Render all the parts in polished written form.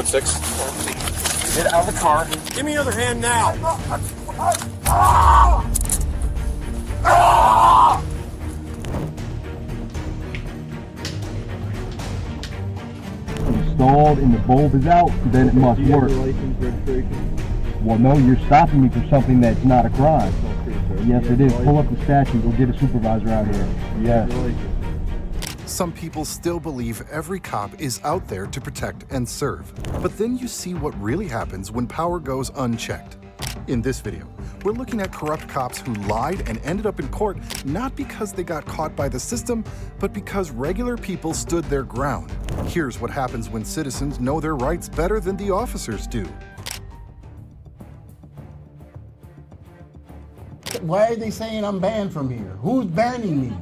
6. Get out of the car. Give me your other hand now. Installed and the bulb is out, then it must work. Well, no, you're stopping me for something that's not a crime. Yes, it is. Pull up the statute. We'll get a supervisor out here. Yes. Some people still believe every cop is out there to protect and serve. But then you see what really happens when power goes unchecked. In this video, we're looking at corrupt cops who lied and ended up in court not because they got caught by the system, but because regular people stood their ground. Here's what happens when citizens know their rights better than the officers do. Why are they saying I'm banned from here? Who's banning me?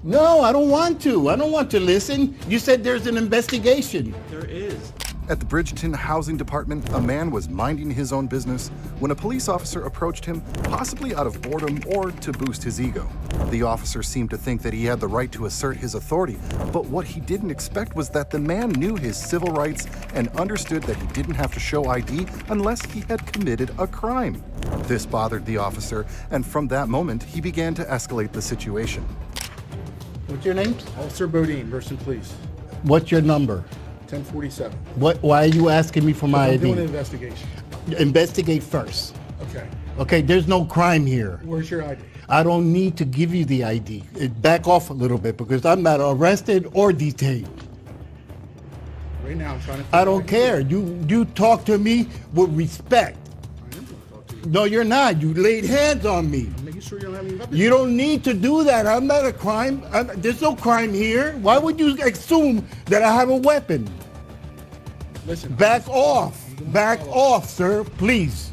No, I don't want to. I don't want to listen. You said there's an investigation. There is. At the Bridgeton Housing Department, a man was minding his own business when a police officer approached him, possibly out of boredom or to boost his ego. The officer seemed to think that he had the right to assert his authority, but what he didn't expect was that the man knew his civil rights and understood that he didn't have to show ID unless he had committed a crime. This bothered the officer, and from that moment, he began to escalate the situation. What's your name? Officer Bodine, Burston Police, What's your number? 1047. Why are you asking me for my I'm ID? doing an investigation. Investigate first. Okay. Okay, there's no crime here. Where's your ID? I don't need to give you the ID. Back off a little bit because I'm not arrested or detained. Right now, I'm trying to. I don't care. You talk to me with respect. I am going to talk to you. No, you're not. You laid hands on me. I'm making sure you don't have any weapons. You don't need to do that. I'm not a crime. There's no crime here. Why would you assume that I have a weapon? Listen. Back off. Back off, sir. Please.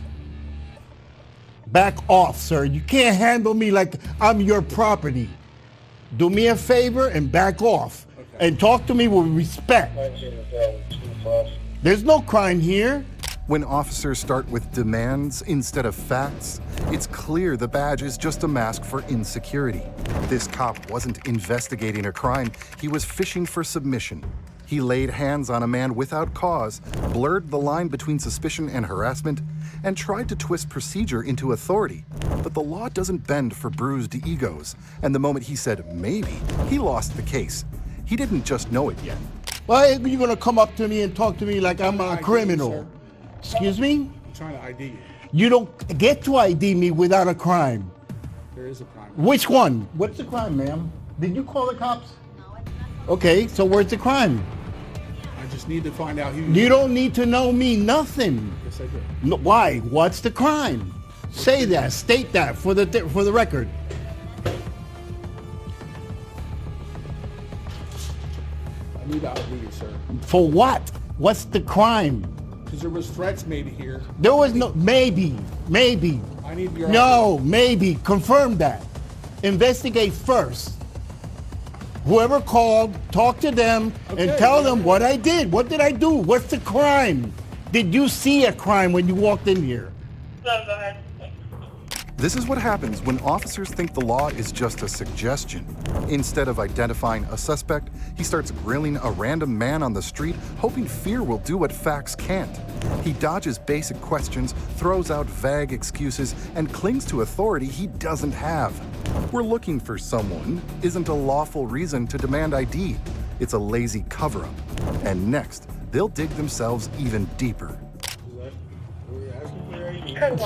Back off, sir. You can't handle me like I'm your property. Do me a favor and back off. Okay. And talk to me with respect. There's no crime here. When officers start with demands instead of facts, it's clear the badge is just a mask for insecurity. This cop wasn't investigating a crime, he was fishing for submission. He laid hands on a man without cause, blurred the line between suspicion and harassment, and tried to twist procedure into authority. But the law doesn't bend for bruised egos, and the moment he said maybe, he lost the case. He didn't just know it yet. Why are you going to come up to me and talk to me like I'm a ID, criminal? sir. Excuse me? I'm trying to ID you. You don't get to ID me without a crime. There is a crime. Which one? What's the crime, ma'am? Did you call the cops? Okay, so where's the crime? I just need to find out who You don't need to know me nothing. Yes, I do. No, why? What's the crime? Say that. State that for the record. I need to ID you, sir. For what? What's the crime? Because there was threats made here. There was no maybe. I need your No, maybe. Confirm that. Investigate first. Whoever called, talk to them and Okay, tell yeah. them what I did. What did I do? What's the crime? Did you see a crime when you walked in here? Go ahead. This is what happens when officers think the law is just a suggestion. Instead of identifying a suspect, he starts grilling a random man on the street, hoping fear will do what facts can't. He dodges basic questions, throws out vague excuses, and clings to authority he doesn't have. We're looking for someone isn't a lawful reason to demand ID. It's a lazy cover-up. And next, they'll dig themselves even deeper.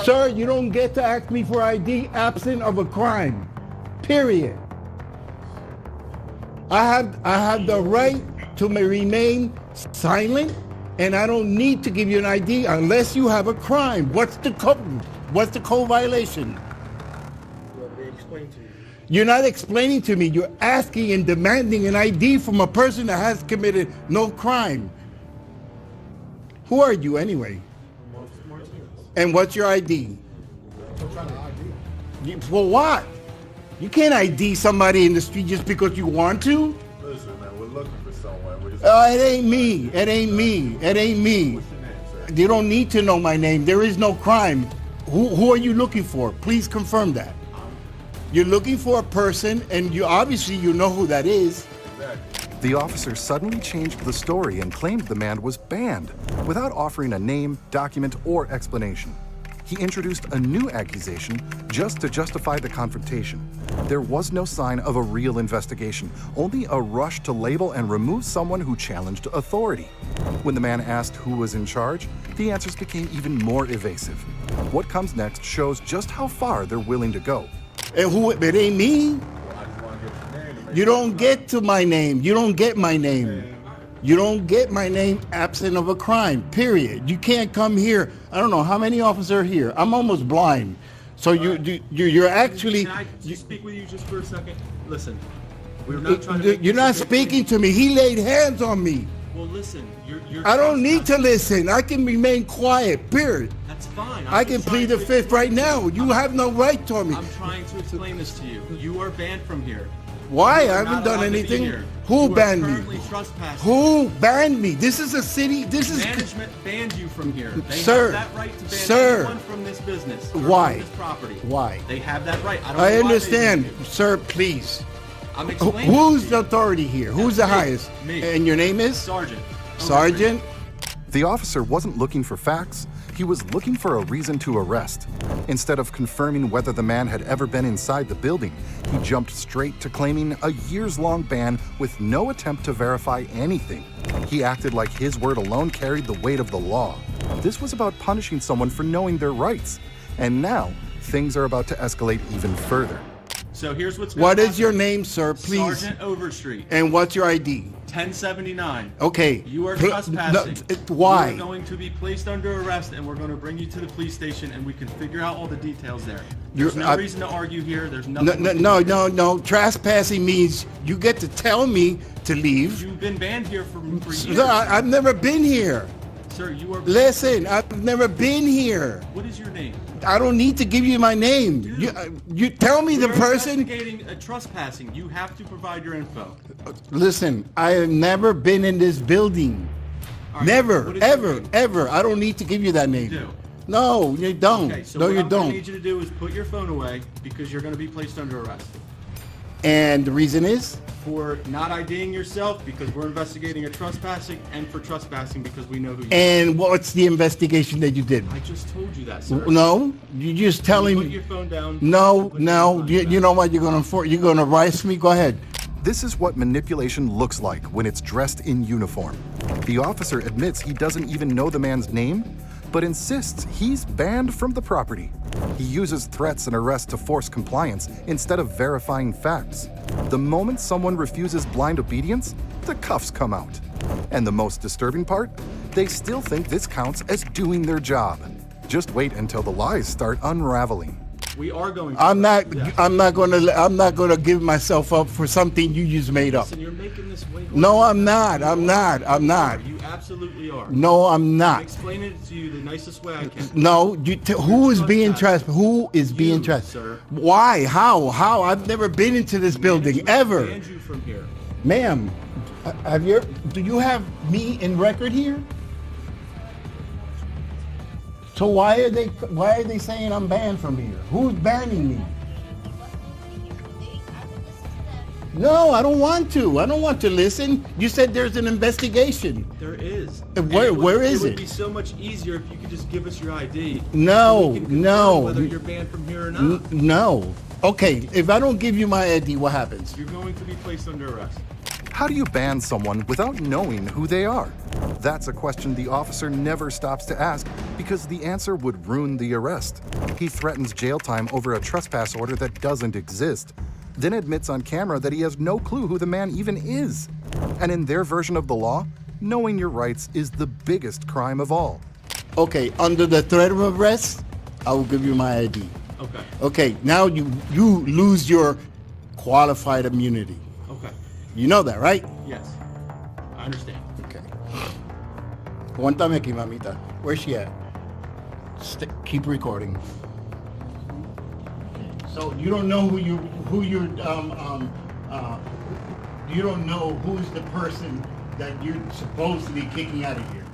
Sir, you don't get to ask me for ID absent of a crime. Period. I have the right to remain silent, and I don't need to give you an ID unless you have a crime. What's the code violation? You're not explaining to me. You're asking and demanding an ID from a person that has committed no crime. Who are you anyway? And what's your ID? I'm trying to ID you. For what? You can't ID somebody in the street just because you want to. Listen, man, we're looking for someone. We're just It ain't me. It ain't me. It ain't me. What's your name, sir? You don't need to know my name. There is no crime. Who are you looking for? Please confirm that. You're looking for a person, and you obviously you know who that is. Exactly. The officer suddenly changed the story and claimed the man was banned without offering a name, document, or explanation. He introduced a new accusation just to justify the confrontation. There was no sign of a real investigation, only a rush to label and remove someone who challenged authority. When the man asked who was in charge, the answers became even more evasive. What comes next shows just how far they're willing to go. And who? It ain't me. I just want to get your name to make You sure don't get to my name. You don't get my name. You don't get my name absent of a crime, period. You can't come here. I don't know how many officers are here. I'm almost blind. So you're actually... Can I just speak with you just for a second? Listen, we're not trying to... You're not speaking to me. He laid hands on me. Well, listen, you're I don't need to listen. I can remain quiet, period. That's fine. I can plead the fifth right now. You have no right to me. I'm trying to explain this to you. You are banned from here. Why? You I are haven't not done allowed to be anything. here. Who You are banned currently me? trespassing. Who banned me? This is a city. This is... Management banned you from here. They Sir, have that right to ban sir. anyone from this business. Or Why? From this property. Why? They have that right. I don't know I why they understand. banned you. Sir, please. I'm explaining. Who's to the you. authority here? Who's the Me. highest? Me. And your name is? Sergeant? Sergeant? The officer wasn't looking for facts, he was looking for a reason to arrest. Instead of confirming whether the man had ever been inside the building, he jumped straight to claiming a years-long ban with no attempt to verify anything. He acted like his word alone carried the weight of the law. This was about punishing someone for knowing their rights. And now, things are about to escalate even further. So here's what's going What on. is your name, sir, please? Sergeant Overstreet. And what's your ID? 1079. Okay. You are Pl- trespassing. no, why? You are going to be placed under arrest, and we're going to bring you to the police station, and we can figure out all the details there. There's no reason to argue here. There's nothing. No. Trespassing means you get to tell me to leave. You've been banned here for years. Sir, I've never been here. Sir, you are. Listen, I've never been here. What is your name? I don't need to give you my name. You tell me the We're person. investigating a trespassing. You have to provide your info. Listen, I have never been in this building. All right, Never, what is your ever, name? ever. I don't need to give you that name. You do. No, you don't. Okay, so no, what you I'm going don't. to need you to do is put your phone away because you're going to be placed under arrest And the reason is? for not IDing yourself because we're investigating a trespassing, and for trespassing because we know who you are. And what's the investigation that you did? I just told you that, sir. No, you're just telling Put me. your phone down. No. Put your phone You down. know what? You're gonna arrest me. Go ahead. This is what manipulation looks like when it's dressed in uniform. The officer admits he doesn't even know the man's name, but insists he's banned from the property. He uses threats and arrests to force compliance instead of verifying facts. The moment someone refuses blind obedience, the cuffs come out. And the most disturbing part? They still think this counts as doing their job. Just wait until the lies start unraveling. We are going. I'm not Yeah. gonna give myself up for something you just made up. Listen, you're making this way. No, I'm not. I'm not. You absolutely are. No, I'm I'm not. explaining it to you the nicest way I can. No, who is being trespassed? Who is being trespassed? sir. Why? How? I've never been into this building Management ever. banned you from here. Ma'am, do you have me in record here? So why are they saying I'm banned from here? Who's banning me? No, I don't want to. I don't want to listen. You said there's an investigation. There is. And where is It would it? be so much easier if you could just give us your ID. No, so we can confirm no. Whether you're banned from here or not, No. Okay, if I don't give you my ID, what happens? you're going to be placed under arrest. How do you ban someone without knowing who they are? That's a question the officer never stops to ask because the answer would ruin the arrest. He threatens jail time over a trespass order that doesn't exist, then admits on camera that he has no clue who the man even is. And in their version of the law, knowing your rights is the biggest crime of all. Okay, under the threat of arrest, I will give you my ID. Okay. Okay, now you lose your qualified immunity. Okay. You know that, right? Yes. I understand. Okay. Aguántame aquí, mamita. Where's she at? Keep recording. So you don't know you don't know who's the person that you're supposed to be kicking out of here.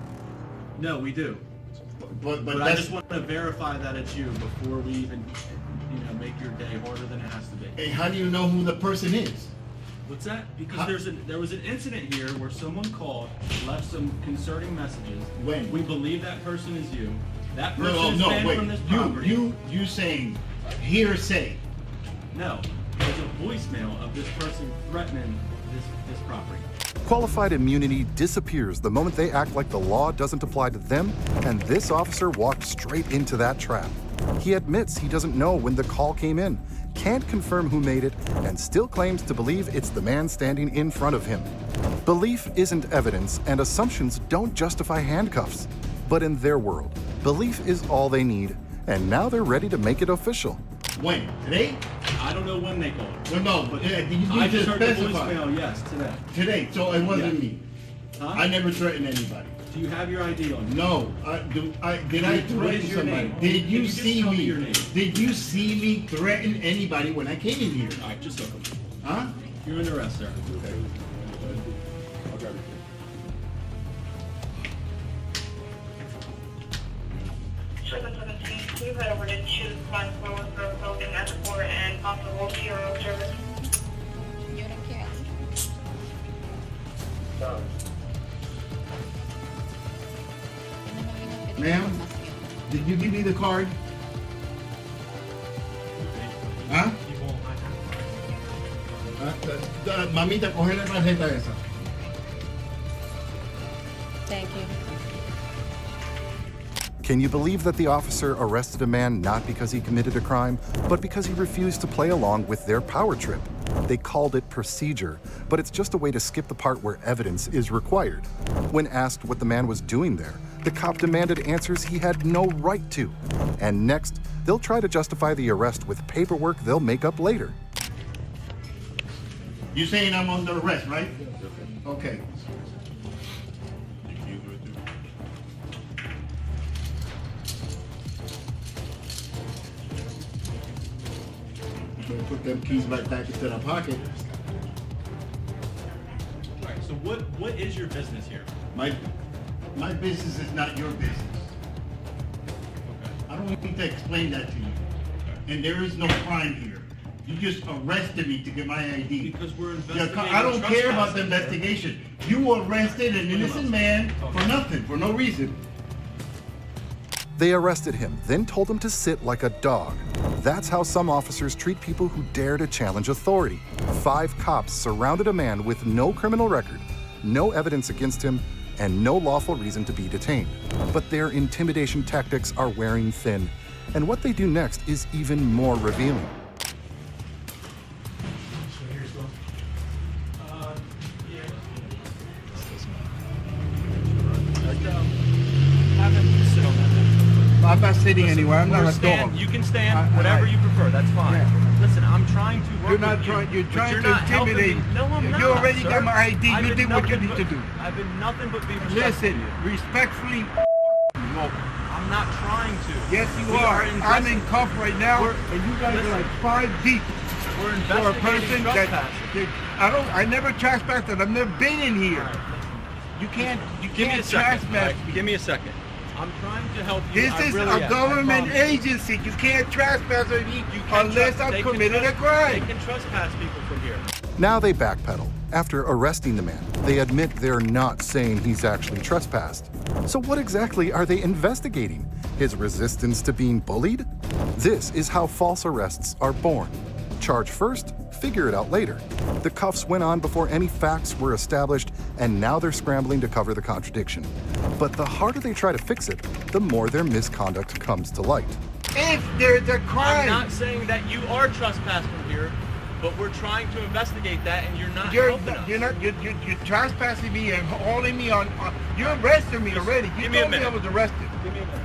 No, we do. But But I that's, just want to verify that it's you before we even, make your day harder than it has to be. hey, how do you know who the person is? What's that? Because there was an incident here where someone called, left some concerning messages. When? We believe that person is you. That person is no, banned wait. from this property. You saying hearsay? No, there's a voicemail of this person threatening this property. Qualified immunity disappears the moment they act like the law doesn't apply to them, and this officer walked straight into that trap. He admits he doesn't know when the call came in, can't confirm who made it, and still claims to believe it's the man standing in front of him. Belief isn't evidence, and assumptions don't justify handcuffs. But in their world, belief is all they need, and now they're ready to make it official. When? Today? I don't know when they called. Well, no, but you I need just to heard the specify. voicemail, yes, today. Today, so it wasn't Yeah. me. Huh? I never threatened anybody. Do you have your ID on you? No, did I What threaten is your somebody? name? Did Can you you just see tell me me? your name? Did you see me threaten anybody when I came in here? All right, just look them. Huh? You're under arrest, sir. Please head over to 254 Grove Building, Escort, and possible hero service. Ma'am, did you give me the card? Huh? Mamita, coge la tarjeta esa. Thank you. Can you believe that the officer arrested a man not because he committed a crime, but because he refused to play along with their power trip? They called it procedure, but it's just a way to skip the part where evidence is required. When asked what the man was doing there, the cop demanded answers he had no right to. And next, they'll try to justify the arrest with paperwork they'll make up later. You saying I'm under arrest, right? Okay. Better put them keys right back into the pocket. All right, so what is your business here? My business is not your business. I don't need to explain that to you. And there is no crime here. You just arrested me to get my ID. Because we're Yeah, investigating I don't care about the trespassing, sir. investigation. You arrested an innocent man for nothing, for no reason. They arrested him, then told him to sit like a dog. That's how some officers treat people who dare to challenge authority. 5 cops surrounded a man with no criminal record, no evidence against him, and no lawful reason to be detained. But their intimidation tactics are wearing thin, and what they do next is even more revealing. Have him sit on that bench. I'm not sitting anywhere. I'm not Or a stand, dog. you can stand, whatever you prefer, that's fine. Yeah. Listen, I'm trying to work You're not with trying. you, You're but trying you're to not helping intimidate. me. No, I'm not. You already sir. got my ID. I've You been did what you nothing need to but- do. I've been nothing but being respectful. Listen, to you. respectfully. No. I'm not trying to. Yes, you We are. I'm in investing- cuff right now, We're- and you guys listen. are like 5 deep We're for a person investigating trespassing. I never trespassed. I've never been in here. All right, You can't give me a second. trespass All right, me. give me a second. I'm trying to help you. This I is really a am. I government promise. agency. You can't trespass on me You can unless they I've can committed a They crime. can trespass people from here. Now they backpedal. After arresting the man, they admit they're not saying he's actually trespassed. So what exactly are they investigating? His resistance to being bullied? This is how false arrests are born. Charge first, figure it out later. The cuffs went on before any facts were established, and now they're scrambling to cover the contradiction. But the harder they try to fix it, the more their misconduct comes to light. If there's a I'm crime, not saying that you are trespassing from here, but we're trying to investigate that, and you're not you're helping us. you're trespassing me and holding me on. You arrested me already. You give me a told me I minute. was arrested. Give me a minute.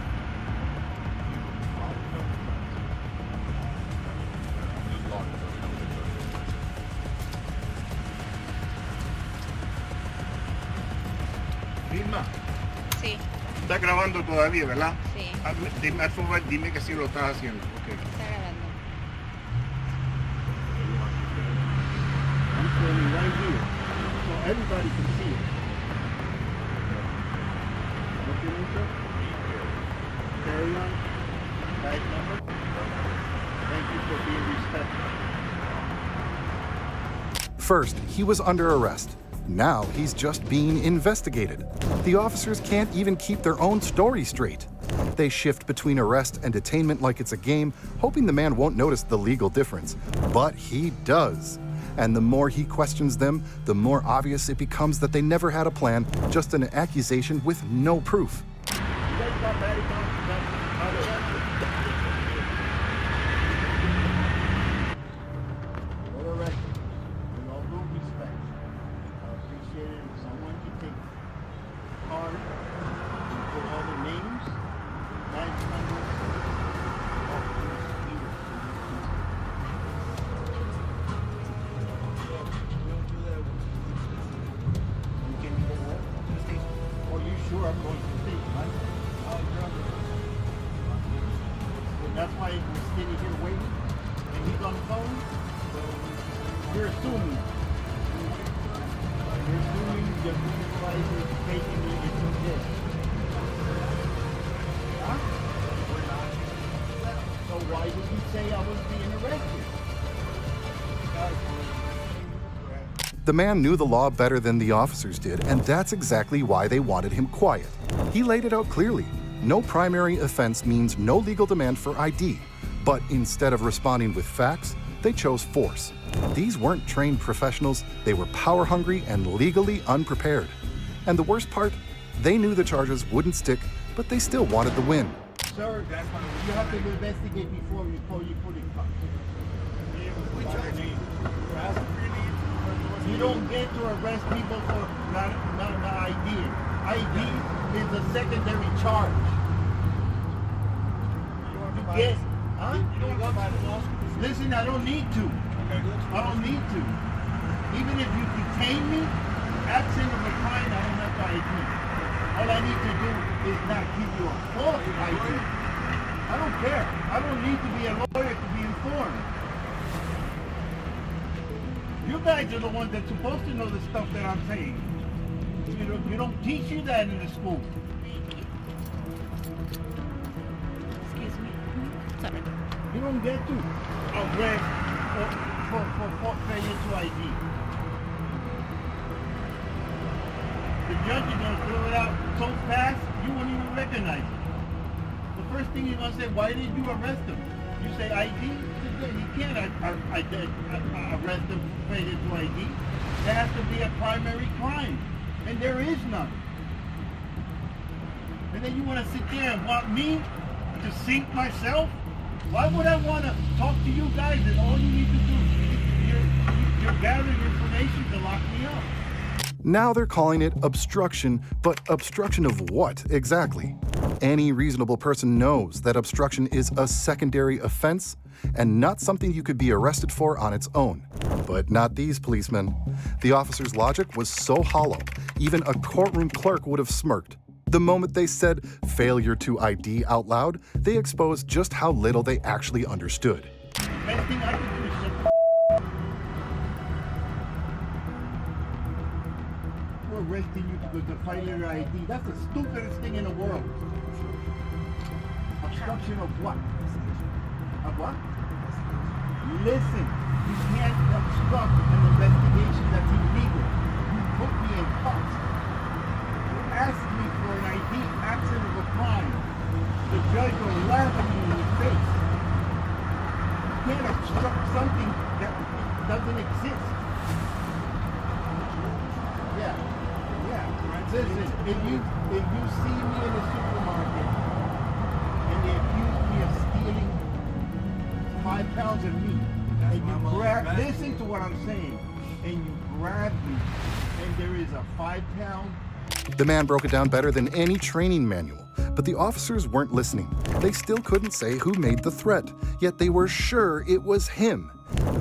Vilma, Sí, estás grabando todavía, ¿verdad? sí, Dime, por favor, dime que sí lo estás haciendo. Okay. está grabando. I'm standing right here, so everybody can see it. What's your name, sir? Carry on. Right number. Thank you for being respectful. First, he was under arrest. Now he's just being investigated. The officers can't even keep their own story straight. They shift between arrest and detainment like it's a game, hoping the man won't notice the legal difference. But he does. And the more he questions them, the more obvious it becomes that they never had a plan, just an accusation with no proof. That's why we're sitting here waiting, and he's on the phone. You're assuming. You're assuming the supervisor is taking me into this. Huh? So why did you say I was being arrested? The man knew the law better than the officers did, and that's exactly why they wanted him quiet. He laid it out clearly. No primary offense means no legal demand for ID, but instead of responding with facts, they chose force. These weren't trained professionals, they were power-hungry and legally unprepared. And the worst part, they knew the charges wouldn't stick, but they still wanted the win. Sir, you have to investigate before you put it up. You don't get to arrest people for not an ID. ID is a secondary charge. You get, huh? Listen, I don't need to. I don't need to. Even if you detain me, absent of a crime, I don't have to ID. All I need to do is not give you a false ID. I don't care. I don't need to be a lawyer to be informed. You guys are the ones that's supposed to know the stuff that I'm saying. You don't teach you that in the school. Excuse me. Sorry. You don't get to arrest for failure to ID. The judge is going to throw it out so fast, you won't even recognize it. The first thing he's going to say, why did you arrest him? You say ID? You can't arrest him for failure to ID. There has to be a primary crime. And there is none. And then you want to sit there and want me to sink myself? Why would I want to talk to you guys and all you need to do is you're gathering information to lock me up? Now they're calling it obstruction, but obstruction of what exactly? Any reasonable person knows that obstruction is a secondary offense and not something you could be arrested for on its own. But not these policemen. The officer's logic was so hollow, even a courtroom clerk would have smirked. The moment they said failure to ID out loud, they exposed just how little they actually understood. Best thing I can do is say, we're arresting you because of failure ID. That's the stupidest thing in the world. Obstruction of what? Of what? Listen, you can't obstruct an investigation that's illegal. You put me in cuffs. You asked me for an ID absent of a crime. The judge will laugh at you in your face. You can't obstruct something that doesn't exist. Yeah. Listen, if you see me in the supermarket and they accuse me of stealing 5 pounds of meat, and you grab, listen to what I'm saying, and you grab me, and there is a 5-pound. The man broke it down better than any training manual, but the officers weren't listening. They still couldn't say who made the threat, yet they were sure it was him.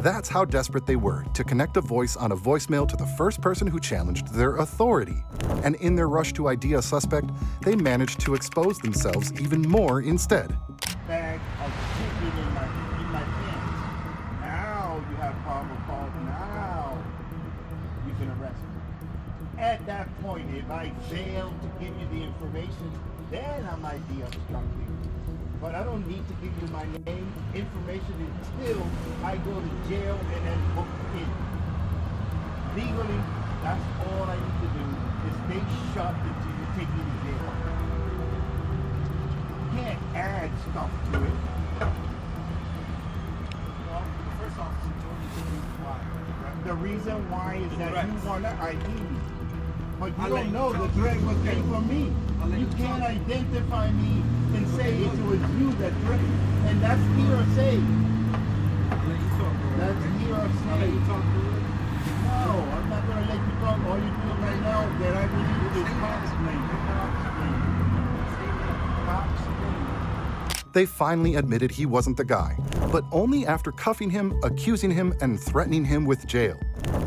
That's how desperate they were to connect a voice on a voicemail to the first person who challenged their authority. And in their rush to ID a suspect, they managed to expose themselves even more instead. Bag of chicken in my pants. Now you have probable cause. Now you can arrest me. At that point, if I fail to give you the information, then I might be obstructing. But I don't need to give you my name, information until I go to jail and then book in. legally, that's all I need to do is stay shut until you take me to jail. You can't add stuff to it. Well, the first officer told you to do why. The reason why is that you Correct. want to ID me. But you I'll don't let know you the talk. threat was came from me. I'll let You you can't talk. identify me and say it was you that threatened. And that's hearsay. I'll let you talk, bro. That's I'll let hearsay. you talk, bro. No, I'm not going to let you talk. All you're doing right now that I believe is cops blame. Cops blame. They finally admitted he wasn't the guy, but only after cuffing him, accusing him, and threatening him with jail.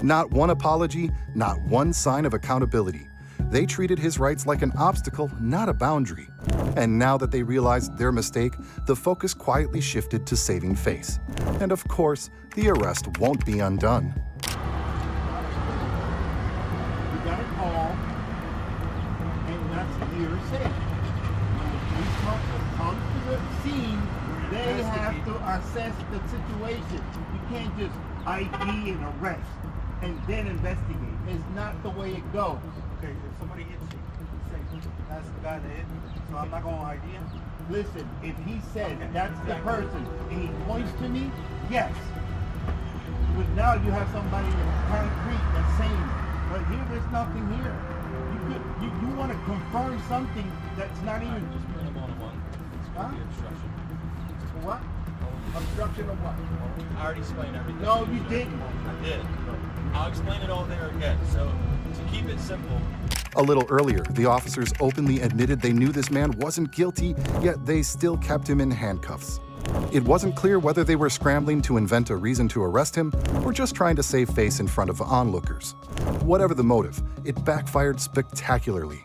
Not one apology, not one sign of accountability. They treated his rights like an obstacle, not a boundary. And now that they realized their mistake, the focus quietly shifted to saving face. And of course, the arrest won't be undone. You got a call, and that's hearsay. When the police come to the scene, they have to assess the situation. You can't just ID and arrest and then investigate. It's not the way it goes. Okay, if somebody hits you, say, that's the guy that hit me, so I'm not going to ID him? Listen, if he says Okay. that's the person and he points to me, yes. But now you have somebody concrete that's saying, but here there's nothing here. You want to confirm something that's not even. Just put them on one. It's Huh? gonna be obstruction. What? Obstruction of what? I already explained everything. No, you didn't. I did. I'll explain it all there again. So, to keep it simple, A little earlier, the officers openly admitted they knew this man wasn't guilty, yet they still kept him in handcuffs. It wasn't clear whether they were scrambling to invent a reason to arrest him or just trying to save face in front of onlookers. Whatever the motive, it backfired spectacularly.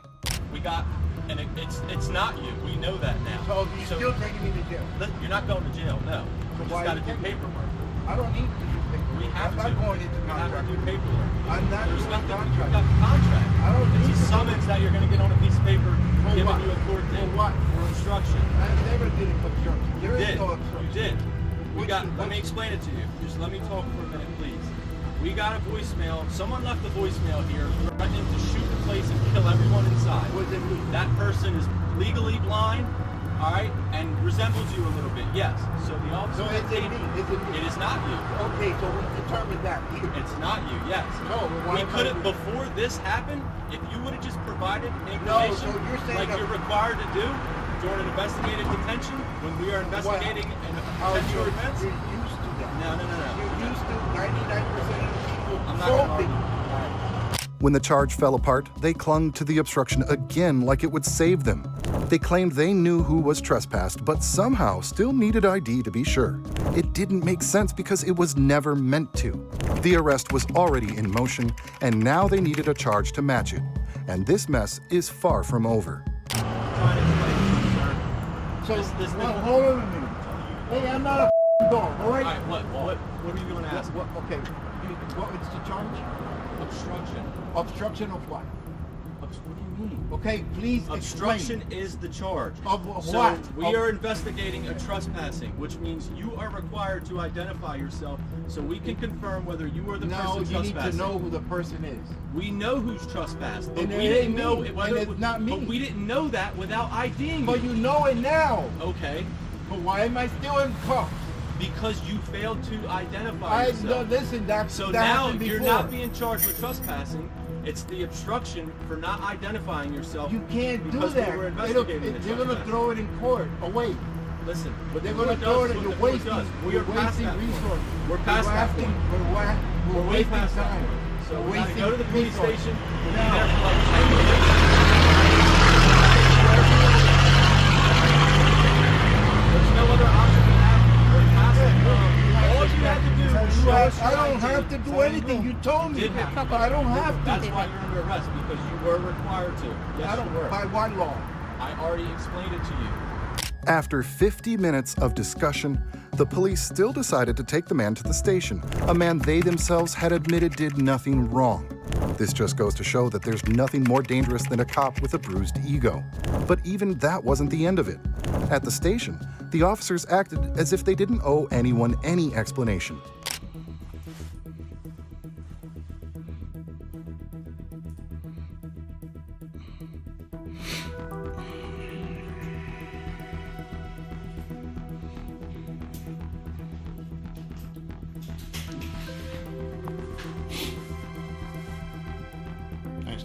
we got, and it's not you. We know that now. So you're still taking me to jail. You're not going to jail, no. We just why got to you do taking me? paperwork. I don't need to do paperwork. We have I'm to. not going into We have contract. to do paperwork. I'm not There's doing nothing. contract. You've got contract. I don't need It's a to. summons that you're going to get on a piece of paper, For giving what? you a court date. For what? For obstruction. I never did obstruction. You There is did. no You obstruction. did. We Which- got. Let me explain it to you. Just let me talk for a minute, please. We got a voicemail. Someone left a voicemail here threatening to shoot the place and kill everyone inside. Was it me? That person is legally blind, all right, and resembles you a little bit. Yes. So the officer. So is it me? Is it me? It is not you. Okay, so we determined that here. It's not you. Yes. No, why We am I could have doing- before this happened. If you would have just provided so information you're saying like that- you're required to do during an investigative detention when we are investigating an potential You're offense. used to that. No. You're used to 99% of the people I'm not gonna voting. argue. When the charge fell apart, they clung to the obstruction again like it would save them. They claimed they knew who was trespassed, but somehow still needed ID to be sure. It didn't make sense because it was never meant to. The arrest was already in motion, and now they needed a charge to match it. And this mess is far from over. Trying to explain to you, sir. So, This well, nigga- hold on a minute. Hey, I'm not a dog, all All right? right. What are you going to ask? What, okay, what is the charge? Obstruction. Obstruction of what? What do you mean? Okay, please Obstruction explain. is the charge. Of so what? we are investigating a trespassing, which means you are required to identify yourself so we can confirm whether you are the No, person you need trespassing. to know who the person is. We know who's trespassed, but And we it didn't ain't know me, whether and it's not me. But we didn't know that without IDing But you know it now. Okay, But why am I still in cuffs? because you failed to identify No, yourself. listen, that So that now happened you're before. not being charged with trespassing. It's the obstruction for not identifying yourself. You can't do because that. We were investigating the They're gonna trespassing. throw it in court. Away. Listen, what They're the gonna court throw does it. is You're what the court wasting. does. We You're are past wasting that point. resources. We're past We're that asking- point. We're Way wasting past that time. point. So We're we gotta wasting go to the police resources. station. We'll be Now. there for like 10 minutes. There's no other option than that. We're past it. All you had to do was show us I your don't ID. have to do anything. You told me. Didn't have to. I don't have to. That's why you're under arrest, because you were required to. Yes, I don't. you were. By what law? I already explained it to you. After 50 minutes of discussion, the police still decided to take the man to the station, a man they themselves had admitted did nothing wrong. This just goes to show that there's nothing more dangerous than a cop with a bruised ego. But even that wasn't the end of it. At the station, the officers acted as if they didn't owe anyone any explanation.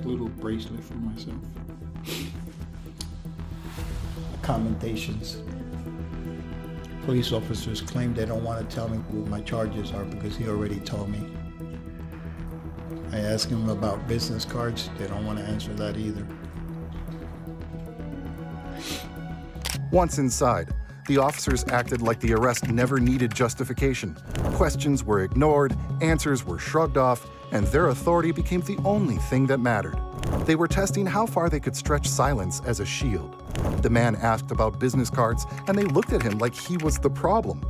little bracelet for myself. Commendations. Police officers claim they don't want to tell me what my charges are because he already told me. I asked him about business cards. They don't want to answer that either. Once inside, the officers acted like the arrest never needed justification. Questions were ignored, answers were shrugged off, and their authority became the only thing that mattered. They were testing how far they could stretch silence as a shield. The man asked about business cards, and they looked at him like he was the problem.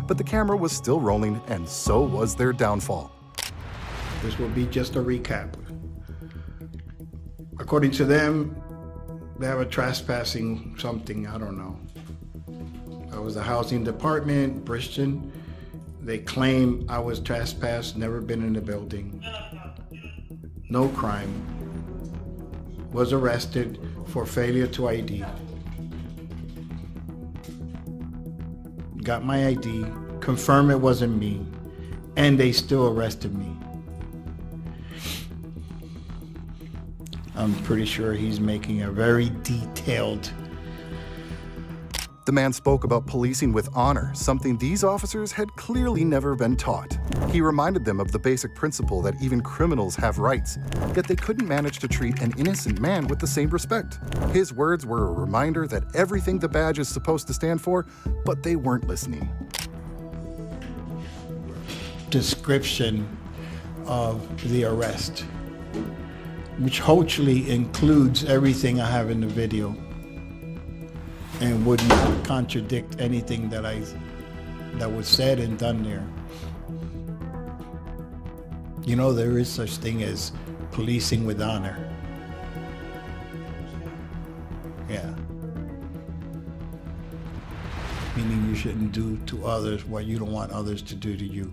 But the camera was still rolling, and so was their downfall. This will be just a recap. According to them, they have a trespassing something, I don't know. I was the housing department, Christian. They claim I was trespassed, never been in the building. No crime. Was arrested for failure to ID. Got my ID, confirmed it wasn't me, and they still arrested me. I'm pretty sure he's making a very detailed. The man spoke about policing with honor, something these officers had clearly never been taught. He reminded them of the basic principle that even criminals have rights, yet they couldn't manage to treat an innocent man with the same respect. His words were a reminder that everything the badge is supposed to stand for, but they weren't listening. Description of the arrest, which hopefully includes everything I have in the video and would not contradict anything that was said and done there. You know, there is such thing as policing with honor. Yeah. Meaning you shouldn't do to others what you don't want others to do to you.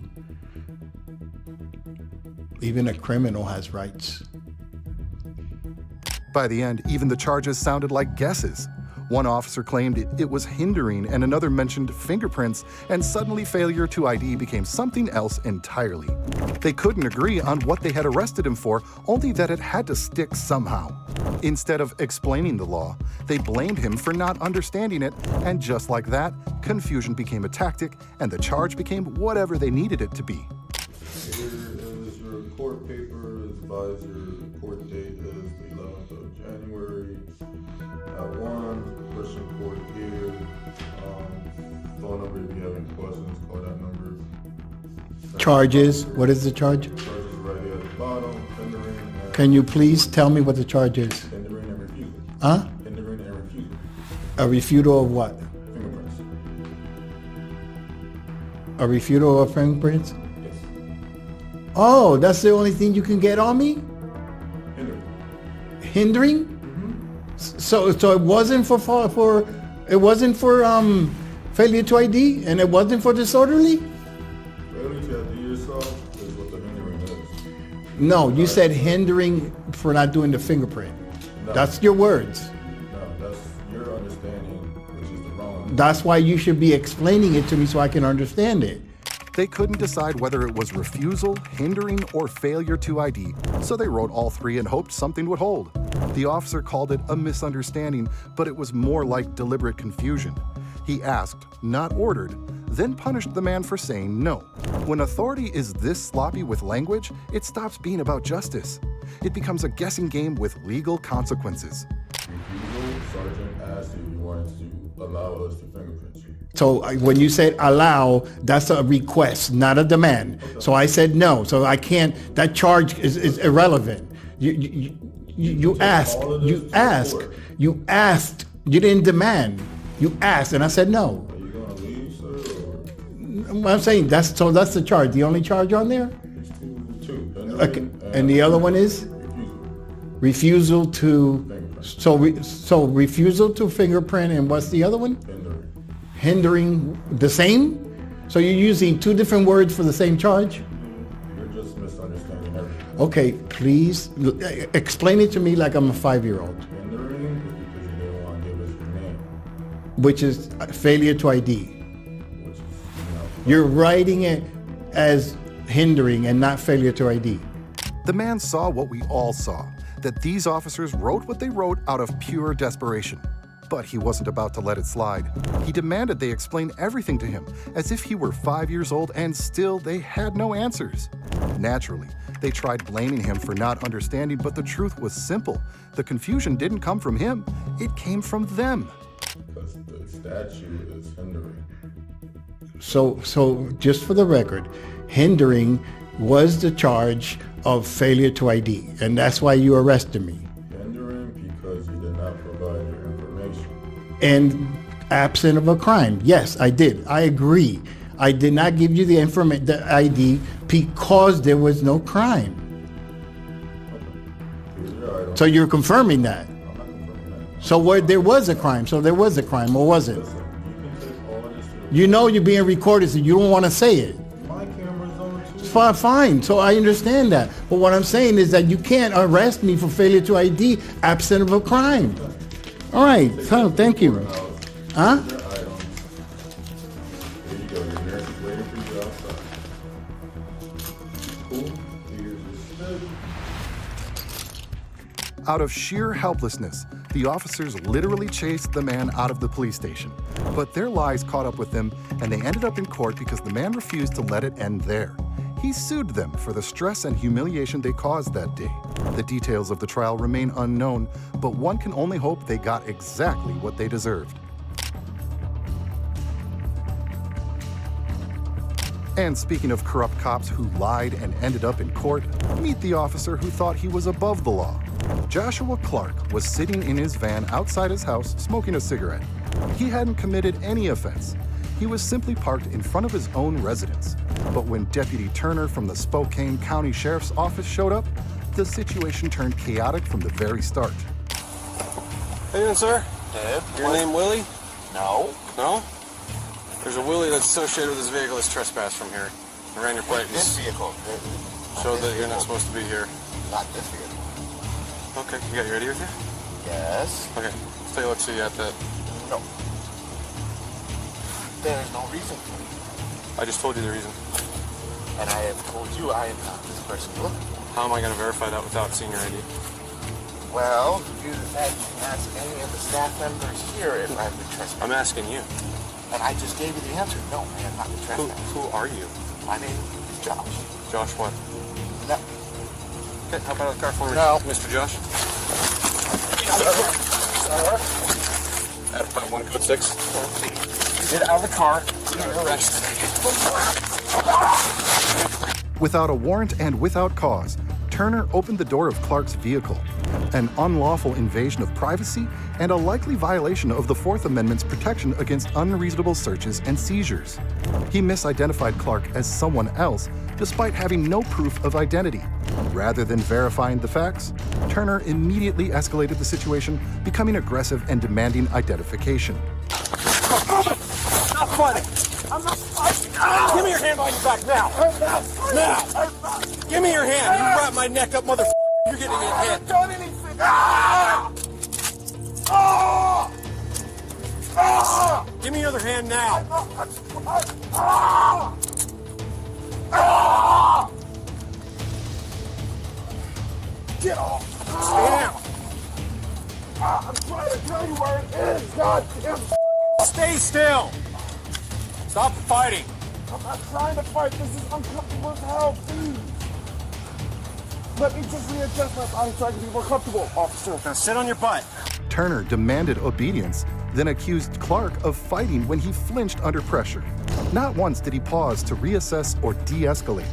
Even a criminal has rights. By the end, even the charges sounded like guesses. One officer claimed it was hindering, and another mentioned fingerprints, and suddenly failure to ID became something else entirely. They couldn't agree on what they had arrested him for, only that it had to stick somehow. Instead of explaining the law, they blamed him for not understanding it, and just like that, confusion became a tactic, and the charge became whatever they needed it to be. Here is your court paper. Advisor court date is the 11th of January at 1. Question court here. Phone number if you have any questions, call that number. Charges, what is the charge? Charges right here at the bottom. Hindering and Can you please tell me what the charge is? hindering and refusal. Huh? Hindering and refusal. A refutal of what? Fingerprints. A refutal of fingerprints? Yes. Oh, that's the only thing you can get on me? Hindering. Hindering? So it wasn't for failure to ID, and it wasn't for disorderly? Failure to ID yourself is what the hindering is. No, you said hindering for not doing the fingerprint. No. That's your words. No, that's your understanding, which is the wrong. That's why you should be explaining it to me so I can understand it. They couldn't decide whether it was refusal, hindering, or failure to ID, so they wrote all three and hoped something would hold. The officer called it a misunderstanding, but it was more like deliberate confusion. He asked, not ordered, then punished the man for saying no. When authority is this sloppy with language, it stops being about justice. It becomes a guessing game with legal consequences. Refusal, Sergeant asked if you wanted to allow us to fingerprint you. So when you said allow, that's a request, not a demand. So I said no. So I can't. That charge is irrelevant. You asked. You asked. You didn't demand. You asked, and I said no. Are you gonna leave, sir, or I'm saying that's the charge. The only charge on there. it's two? Hindering Okay. And the other one is refusal to. Fingerprint. So refusal to fingerprint, and what's the other one? Hindering. Hindering, the same? So you're using two different words for the same charge? You're just misunderstanding everything. Okay, please explain it to me like I'm a 5-year-old, Hindering is because you didn't want to give us your name, which is failure to ID. which is, You're writing it as hindering and not failure to ID. The man saw what we all saw, that these officers wrote what they wrote out of pure desperation. But he wasn't about to let it slide. He demanded they explain everything to him, as if he were 5 years old, and still they had no answers. Naturally, they tried blaming him for not understanding, but the truth was simple. The confusion didn't come from him, it came from them. Because the statute is hindering. So just for the record, hindering was the charge of failure to ID, and that's why you arrested me. Hindering because you did not provide your information. And absent of a crime. Yes, I did. I agree. I did not give you the ID because there was no crime. So you're confirming that. I'm not confirming that. So there was a crime. So there was a crime, or was it? Listen, you can take all of this to the... You know you're being recorded, so you don't want to say it. My camera's on too. Fine. So I understand that. But what I'm saying is that you can't arrest me for failure to ID absent of a crime. All right. So thank you. Huh? Your items. Here you go. Your nurse is waiting for you outside. Cool. Here's your stick. Out of sheer helplessness, the officers literally chased the man out of the police station. But their lies caught up with them, and they ended up in court because the man refused to let it end there. He sued them for the stress and humiliation they caused that day. The details of the trial remain unknown, but one can only hope they got exactly what they deserved. And speaking of corrupt cops who lied and ended up in court, meet the officer who thought he was above the law. Joshua Clark was sitting in his van outside his house smoking a cigarette. He hadn't committed any offense. He was simply parked in front of his own residence. But when Deputy Turner from the Spokane County Sheriff's Office showed up, the situation turned chaotic from the very start. How you doing, sir? Deb? Your name Willie? No. No? There's a Willie that's associated with this vehicle that's trespassed from here. I ran your plate. This vehicle. Showed that you're not supposed to be here. Not this vehicle. Okay, you got your ID with you? Yes. Okay, let's take a look, see you at that. No. There is no reason for me. I just told you the reason. And I have told you I am not this person you're looking for. How am I going to verify that without seeing your ID? Well, you can ask any of the staff members here if I've been trespassed. I'm asking you. And I just gave you the answer. No, I have not been trespassed. Who are you? My name is Josh. Josh what? No. Okay, hop out of the car for me, No. Mr. Josh. At 1 code 6. Get out of the car. You're arrested. Without a warrant and without cause, Turner opened the door of Clark's vehicle, an unlawful invasion of privacy and a likely violation of the Fourth Amendment's protection against unreasonable searches and seizures. He misidentified Clark as someone else despite having no proof of identity. Rather than verifying the facts, Turner immediately escalated the situation, becoming aggressive and demanding identification. Stop fighting! I'm not fighting! Give me your hand behind your back now! Now! Give me your hand! You wrap my neck up, motherfucker! You're getting your hand! I haven't done anything! Give me your other hand now! Get off! Stay down! I'm trying to tell you where it is! God damn! Stay still! Stop fighting! I'm not trying to fight. This is uncomfortable as hell, please. Let me just readjust my body so I can be more comfortable, officer. Now sit on your butt. Turner demanded obedience, then accused Clark of fighting when he flinched under pressure. Not once did he pause to reassess or de-escalate.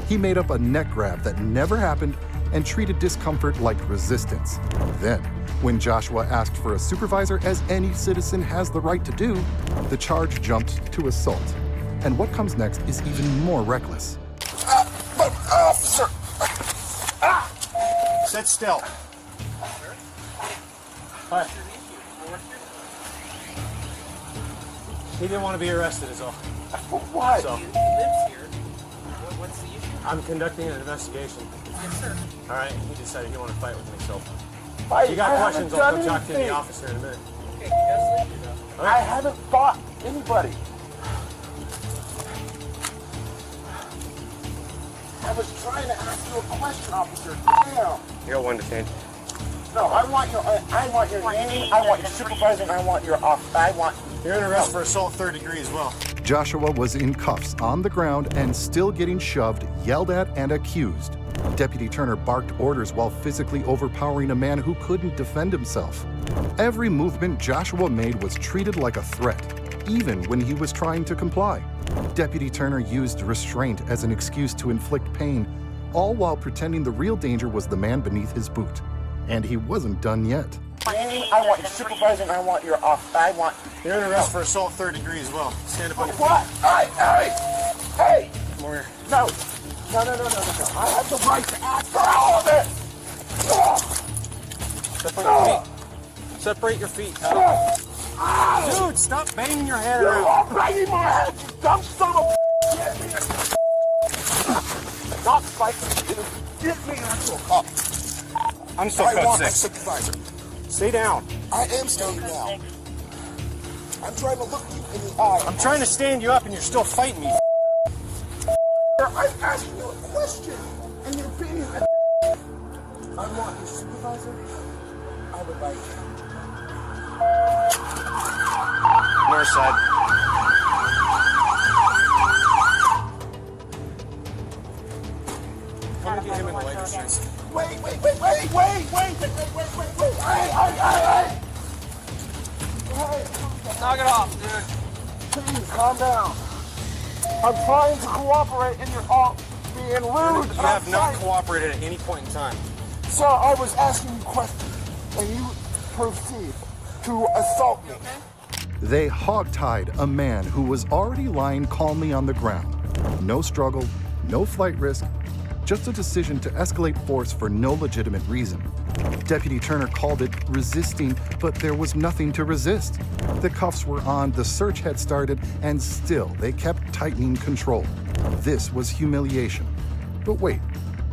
He made up a neck grab that never happened and treated discomfort like resistance. Then, when Joshua asked for a supervisor, as any citizen has the right to do, the charge jumped to assault. And what comes next is even more reckless. Officer! Sit still. Hi. He didn't want to be arrested is all. For what? So, He lives here. What's the issue? I'm conducting an investigation. Yes, sir. All right, he decided he wanted to fight with me, so. Fight? You got I questions, haven't I'll done go talk to the anything. officer in a minute. Okay, you guys leave me though. I haven't fought anybody. I was trying to ask you a question, officer. Damn. You got one detained. No, I want your name, I want your supervisor, and I want your You're under arrest for assault third degree as well. Joshua was in cuffs on the ground and still getting shoved, yelled at, and accused. Deputy Turner barked orders while physically overpowering a man who couldn't defend himself. Every movement Joshua made was treated like a threat, even when he was trying to comply. Deputy Turner used restraint as an excuse to inflict pain, all while pretending the real danger was the man beneath his boot. And he wasn't done yet. I want your supervisor, and I want your You're under arrest for assault third degree as well. Stand up on your feet. What? Hey! Come over here. No. No. I have the right to ask for all of it! Separate your feet. Dude, stop banging your head You're around. all banging my head, you dumb son of a Not fighting, dude. Get me into a cop. I'm still I code want my 6. supervisor. Stay down. I am staying down. I'm trying to look you in the eye. I'm trying to stand you up and you're still fighting me. I'm asking you a question, and you're being a I want your supervisor. I would like North side. Come and get him in the leg streets. Wait. Hey. Knock it off, dude. Please, calm down. I'm trying to cooperate, and you're all being rude. You have not cooperated at any point in time. Sir, I was asking you questions, and you proceed to assault me. They hogtied a man who was already lying calmly on the ground. No struggle, no flight risk, just a decision to escalate force for no legitimate reason. Deputy Turner called it resisting, but there was nothing to resist. The cuffs were on, the search had started, and still they kept tightening control. This was humiliation. But wait,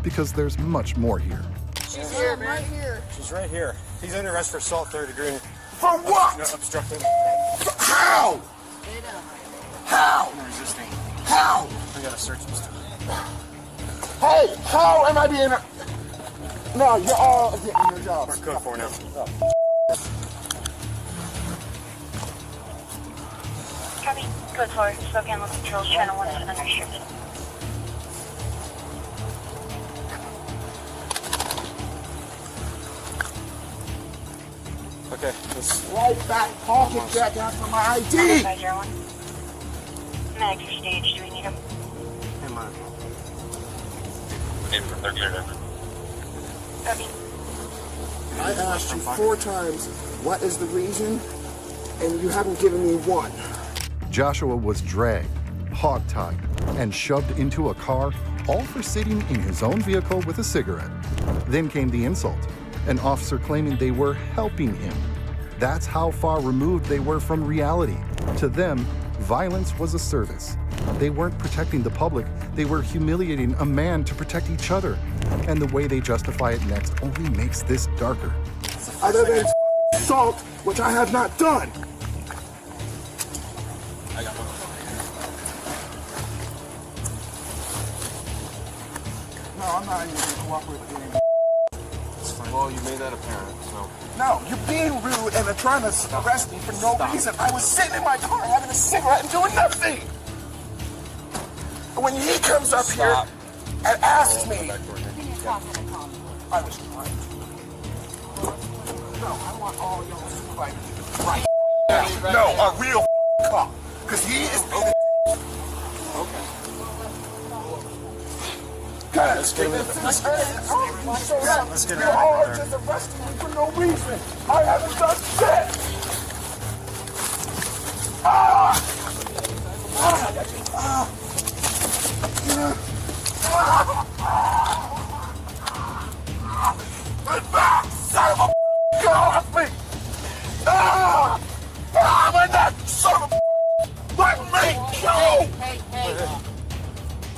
because there's much more here. She's here, man. Right here. She's right here. He's under arrest for assault third degree. For what? No, obstructing. How? How? You're resisting. How? We gotta search this stuff. Hey, how am I being... No, you're all getting your jobs. We're code 4 now. Copy. Code 4. Spokane Local Patrol Channel 1 is unrestricted. Okay, let's... Right back pocket check after my ID. 501. Medics are staged. Do we need them? Hang on. They're cleared over. Copy. I asked you 4 times, what is the reason? And you haven't given me one. Joshua was dragged, hogtied, and shoved into a car, all for sitting in his own vehicle with a cigarette. Then came the insult, an officer claiming they were helping him. That's how far removed they were from reality. To them, violence was a service. They weren't protecting the public, they were humiliating a man to protect each other. And the way they justify it next only makes this darker. Other than assault, which I have not done. I got one. No, I'm not even going to cooperate with you anymore. Well, you made that apparent, so... No, you're being rude and they're trying to arrest me for no reason. I was sitting in my car having a cigarette and doing nothing. When he comes up here and asks me... I was trying. No, I want all y'all supervisors right now. No, a real cop. Because he is being Okay. Let's get him in. Let's get him You all are just arresting me for no reason. I haven't done shit. Get back, son of a get off me! My neck, son of a let me go! Hey.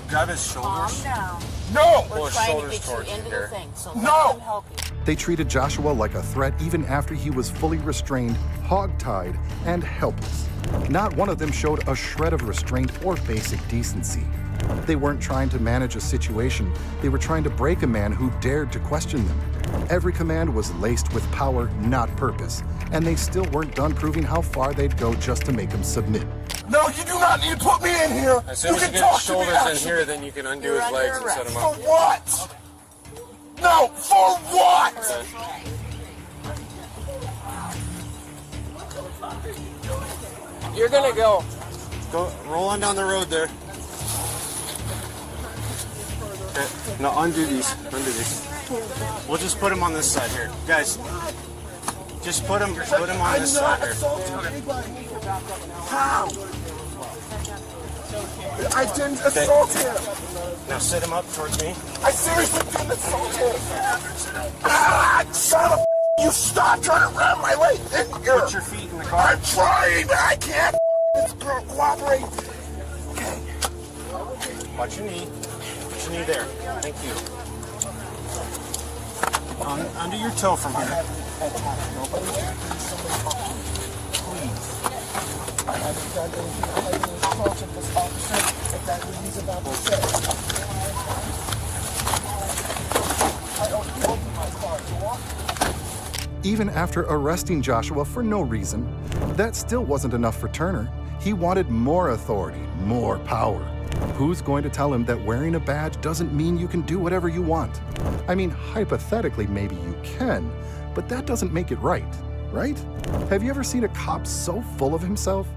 Grab his shoulders. Calm down. No! Pull We're his trying to shoulders get you towards you into here. the thing, so No! let them help you. They treated Joshua like a threat even after he was fully restrained, hogtied, and helpless. Not one of them showed a shred of restraint or basic decency. They weren't trying to manage a situation. They were trying to break a man who dared to question them. Every command was laced with power, not purpose, and they still weren't done proving how far they'd go just to make him submit. No, you do not need to put me in here. As soon as you get his shoulders in here, then you can undo his legs and set him For up. what? No, for what? You're gonna go. Go, roll on down the road there. Okay. No, undo these. Undo these. We'll just put him on this side here, guys. Just put him on this side here. How? I didn't assault him. Now sit him up towards me. I seriously didn't assault him. Ah, son of a... You stop trying to ram my leg in here. Put your feet in the car. I'm trying, but I can't cooperate. Okay. Watch your knee. Put your knee there. Thank you. Under your toe from here. I haven't done anything. I haven't assaulted this officer. If that's what he's about to say. I don't open my car. So walk. Even after arresting Joshua for no reason, that still wasn't enough for Turner. He wanted more authority, more power. Who's going to tell him that wearing a badge doesn't mean you can do whatever you want? I mean, hypothetically, maybe you can, but that doesn't make it right, right? Have you ever seen a cop so full of himself?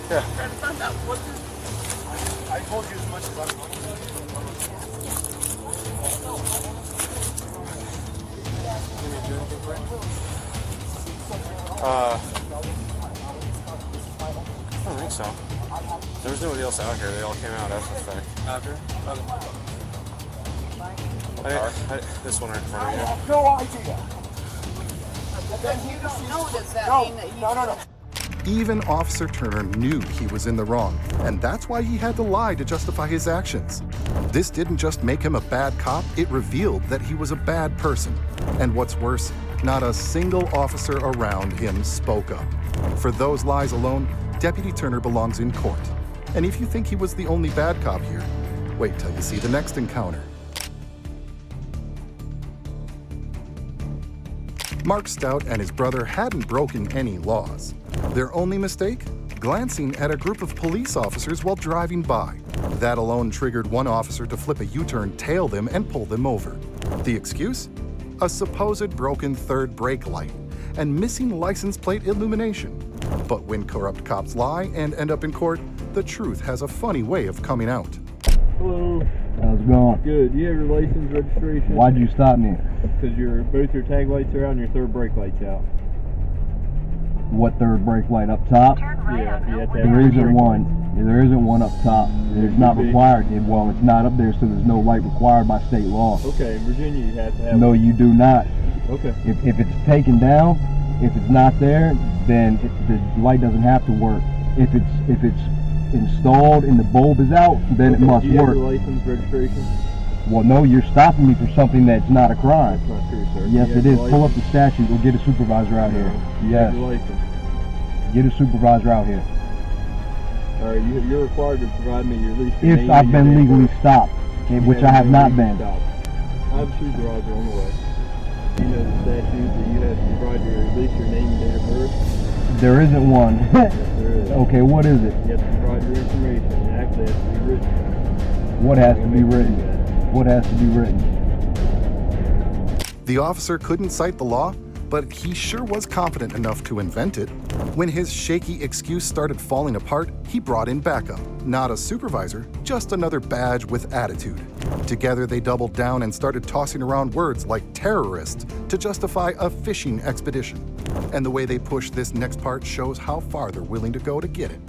Yeah. I told you as much about it. I don't think so. There was nobody else out here. They all came out after the fact. After? This one right in front of you. No idea. No. Even Officer Turner knew he was in the wrong, and that's why he had to lie to justify his actions. This didn't just make him a bad cop, it revealed that he was a bad person. And what's worse, not a single officer around him spoke up. For those lies alone, Deputy Turner belongs in court. And if you think he was the only bad cop here, wait till you see the next encounter. Mark Stout and his brother hadn't broken any laws. Their only mistake? Glancing at a group of police officers while driving by. That alone triggered one officer to flip a U-turn, tail them, and pull them over. The excuse? A supposed broken third brake light and missing license plate illumination. But when corrupt cops lie and end up in court, the truth has a funny way of coming out. Hello. How's it going? Good. Do you have your license registration? Why'd you stop me? Because both your tag lights are out and your third brake light's out. What third brake light up top? Yeah, you have to have There isn't one. There isn't one up top. It's not required. Well, it's not up there, so there's no light required by state law. Okay, in Virginia you have to have No, one. you do not. Okay. If it's taken down, if it's not there, then the light doesn't have to work. If it's installed and the bulb is out, then it must Do you work. have your license registration? Well, no, you're stopping me for something that's not a crime. That's not true, sir. Yes, it is. Pull up the statute. We'll get a supervisor out here. Yes. Your license. Get a supervisor out here. All right, you're required to provide me your least. If I've been legally stopped, which I have not been. I have a supervisor on the way. You know the statute that you have to provide your at least your name and date of birth. There isn't one. Yes, there is. Okay, what is it? You have to provide your information. It actually has to be written. What has to be written? What has to be written? The officer couldn't cite the law, but he sure was confident enough to invent it. When his shaky excuse started falling apart, he brought in backup. Not a supervisor, just another badge with attitude. Together they doubled down and started tossing around words like terrorist to justify a fishing expedition. And the way they push this next part shows how far they're willing to go to get it.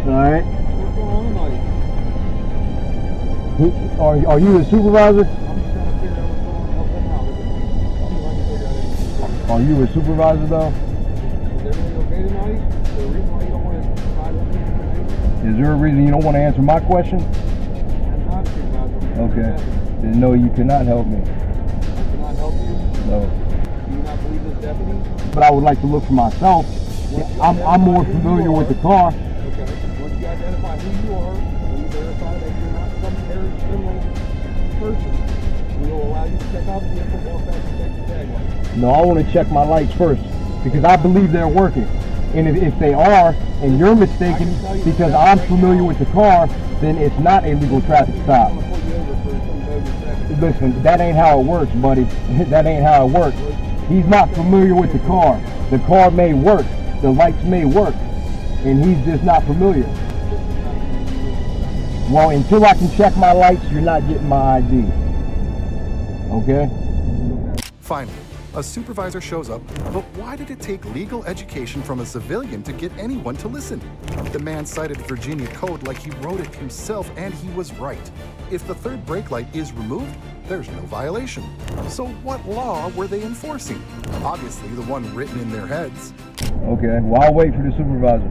All right. Are you the supervisor? Are you a supervisor though? Is there a reason you don't want to answer my question? Okay. Then no, you cannot help me. I cannot help you? No. Do you not believe this deputy? But I would like to look for myself. I'm more familiar with the car. Okay. Once you identify who you are, and you verify that you're not some terrorist criminal person, we will allow you to check out the vehicle, walk back and check the tag light. No, I want to check my lights first because I believe they're working. And if they are, and you're mistaken because I'm familiar with the car, then it's not a legal traffic stop. Listen, that ain't how it works, buddy. That ain't how it works. He's not familiar with the car. The car may work, the lights may work, and he's just not familiar. Well, until I can check my lights, you're not getting my ID. Okay? Finally, a supervisor shows up, but why did it take legal education from a civilian to get anyone to listen? The man cited Virginia code like he wrote it himself, and he was right. If the third brake light is removed, there's no violation. So what law were they enforcing? Obviously the one written in their heads. Okay, well, I'll wait for the supervisor.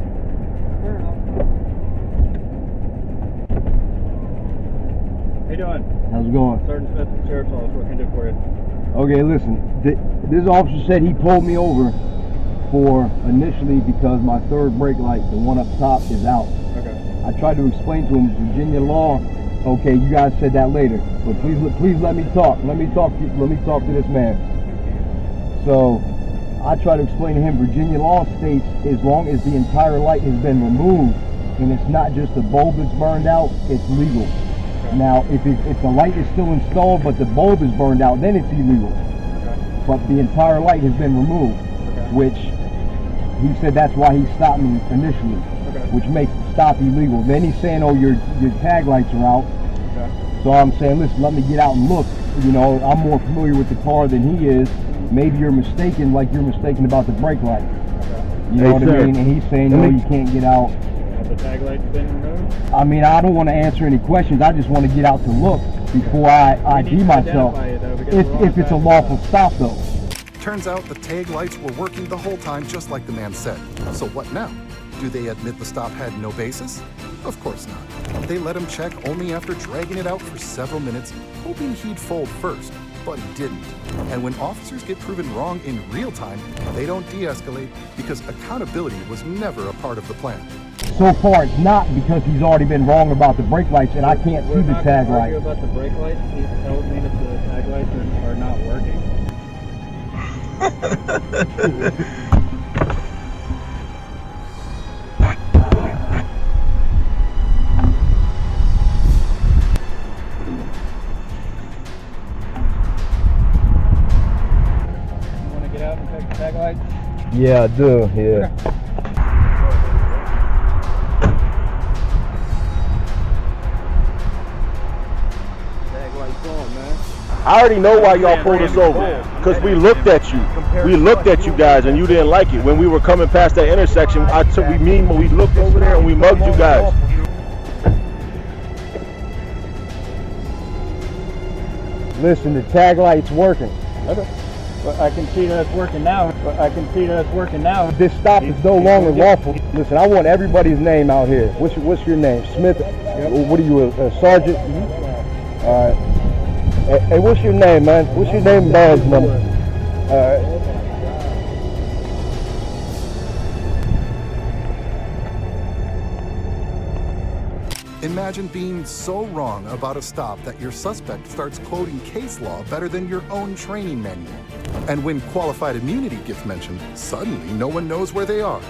How you doing? How's it going? Sergeant Smith from the Sheriff's Office. What can I do for you? Okay, listen, this officer said he pulled me over for initially because my third brake light, the one up top, is out. Okay. I tried to explain to him Virginia law. Okay, you guys said that later, but please let me talk. Let me talk to this man. So I try to explain to him Virginia law states as long as the entire light has been removed and it's not just the bulb that's burned out, it's legal. Okay. Now, if the light is still installed but the bulb is burned out, then it's illegal. Okay. But the entire light has been removed, okay, which he said that's why he stopped me initially, okay, which makes the stop illegal. Then he's saying, oh, your tag lights are out. Okay. So I'm saying, listen, let me get out and look. You know, I'm more familiar with the car than he is. Maybe you're mistaken, like you're mistaken about the brake light. Okay. You know what I mean? And he's saying, no, you can't get out. Have the tag lights been removed? I mean, I don't want to answer any questions. I just want to get out to look before I ID myself. If it's a lawful stop, though. Turns out the tag lights were working the whole time, just like the man said. So what now? Do they admit the stop had no basis? Of course not. They let him check only after dragging it out for several minutes, hoping he'd fold first, but he didn't. And when officers get proven wrong in real time, they don't de-escalate because accountability was never a part of the plan. So far, it's not because he's already been wrong about the brake lights and I can't see the tag light. We're not going to argue about the brake lights. He's telling me that the tag lights are not working. You want to get out and check the tag lights? Yeah, I do, yeah. Okay. I already know why y'all pulled us over, because we looked at you. We looked at you guys and you didn't like it. When we were coming past that intersection, we looked over there and we mugged you guys. Listen, the tag light's working. Okay. Well, I can see that it's working now. This stop is no longer lawful. Listen, I want everybody's name out here. What's your name? Smith? Yep. What are you, a sergeant? Mm-hmm. All right. Hey, what's your name, man? What's your name, badge number? Alright. Imagine being so wrong about a stop that your suspect starts quoting case law better than your own training manual. And when qualified immunity gets mentioned, suddenly no one knows where they are.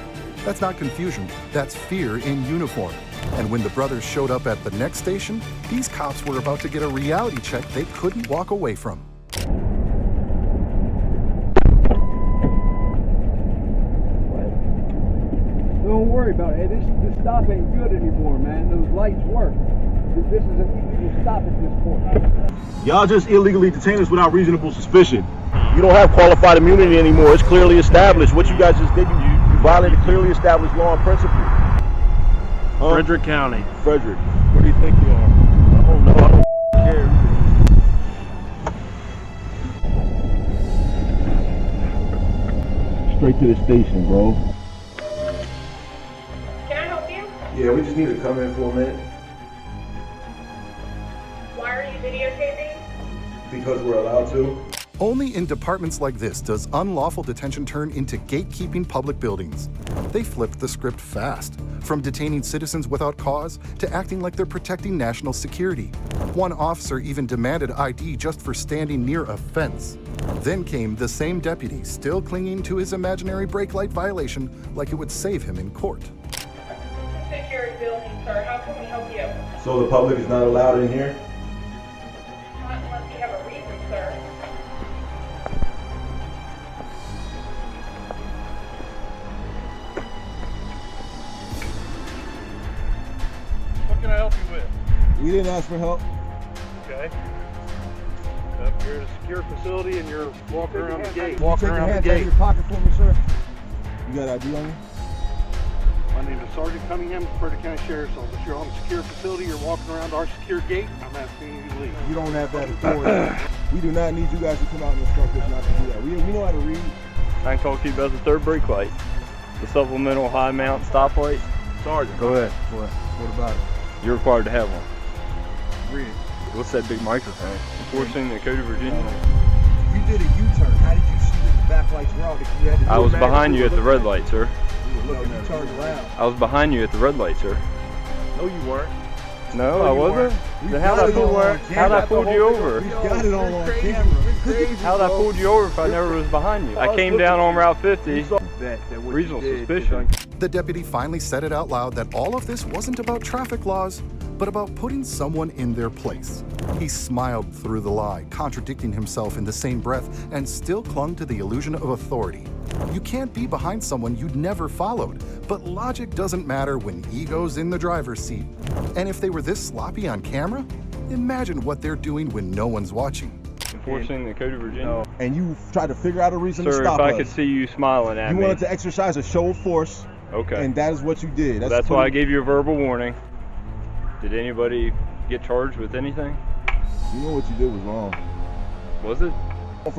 That's not confusion, that's fear in uniform. And when the brothers showed up at the next station, these cops were about to get a reality check they couldn't walk away from. Don't worry about it. Hey, this stop ain't good anymore, man. Those lights work. This is an illegal stop at this point. Y'all just illegally detain us without reasonable suspicion. You don't have qualified immunity anymore. It's clearly established. What you guys just did, you violated clearly established law and principle. Frederick County. Frederick. What do you think you are? I don't know. I don't care. Straight to the station, bro. Can I help you? Yeah, we just need to come in for a minute. Why are you videotaping? Because we're allowed to. Only in departments like this does unlawful detention turn into gatekeeping public buildings. They flipped the script fast, from detaining citizens without cause to acting like they're protecting national security. One officer even demanded ID just for standing near a fence. Then came the same deputy, still clinging to his imaginary brake light violation like it would save him in court. Security building, sir. How can we help you? So the public is not allowed in here? Not unless you have a reason, sir. What can I help you with? We didn't ask for help. Okay. You're at a secure facility and you're walking around the gate. Walking around the gate. Out of your pocket for me, sir. You got ID on you? My name is Sergeant Cunningham, Frederick County Sheriff's Office. You're on a secure facility, you're walking around our secure gate. I'm asking you to leave. You don't have that authority. We do not need you guys to come out and instruct us not to do that. We know how to read. I can talk to you about the third brake light, the supplemental high mount stoplight. Sergeant. Go ahead. What about it? You're required to have one. Read it. What's that big microphone? Enforcing the Code of Virginia. You did a U-turn. How did you see that the back lights were out? You had to I was behind you at the red light, sir. You turned around. I was behind you at the red light, sir. No, you weren't. No, I wasn't. Then how'd I pull you over? We got it all on camera. How'd I pull you over if I never was behind you? I came down on Route 50. Reasonable suspicion. The deputy finally said it out loud that all of this wasn't about traffic laws, but about putting someone in their place. He smiled through the lie, contradicting himself in the same breath, and still clung to the illusion of authority. You can't be behind someone you'd never followed, but logic doesn't matter when ego's in the driver's seat. And if they were this sloppy on camera, imagine what they're doing when no one's watching. Enforcing the Code of Virginia. And you tried to figure out a reason to Sir, stop if us. I could see you smiling at me. You wanted to exercise a show of force. Okay. And that is what you did. That's why I gave you a verbal warning. Did anybody get charged with anything? You know what you did was wrong. Was it?